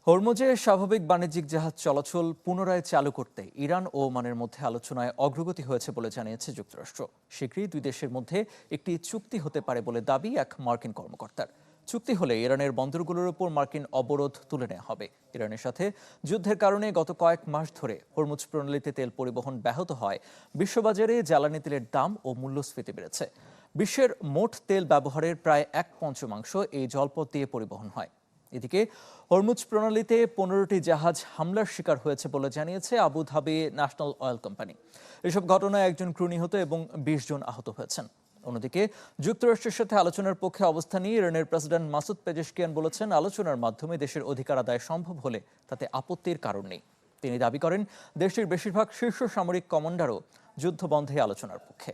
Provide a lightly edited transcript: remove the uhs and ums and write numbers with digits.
হরমুজে স্বাভাবিক বাণিজ্যিক জাহাজ চলাচল পুনরায় চালু করতে ইরান ও ওমানের মধ্যে আলোচনায় অগ্রগতি হয়েছে বলে জানিয়েছে যুক্তরাষ্ট্র। শীঘ্রই দুই দেশের মধ্যে একটি চুক্তি হতে পারে বলে দাবি এক মার্কিন কর্মকর্তার। চুক্তি হলে ইরানের বন্দরগুলোর উপর মার্কিন অবরোধ তুলে নেওয়া হবে। ইরানের সাথে যুদ্ধের কারণে গত কয়েক মাস ধরে হরমুজ প্রণালীতে তেল পরিবহন ব্যাহত হয়। বিশ্ববাজারে জ্বালানি তেলের দাম ও মূল্যস্ফীতি বেড়েছে। বিশ্বের মোট তেল ব্যবহারের প্রায় 1/5 এই জলপথ দিয়ে পরিবহন হয়। এদিকে হরমুজ প্রণালীতে 15টি জাহাজ হামলার শিকার হয়েছে বলে জানিয়েছে আবুধাবি ন্যাশনাল অয়েল কোম্পানি। এসব ঘটনায় একজন ক্রু নিহত এবং 20 জন আহত হয়েছেন। অন্যদিকে যুক্তরাষ্ট্রের সাথে আলোচনার পক্ষে অবস্থান নিয়ে ইরানের প্রেসিডেন্ট মাসুদ পেজেশকিয়ান বলেছেন, আলোচনার মাধ্যমে দেশের অধিকার আদায় সম্ভব হলে তাতে আপত্তির কারণ নেই। তিনি দাবি করেন, দেশটির বেশিরভাগ শীর্ষ সামরিক কমান্ডারও যুদ্ধ বন্ধে আলোচনার পক্ষে।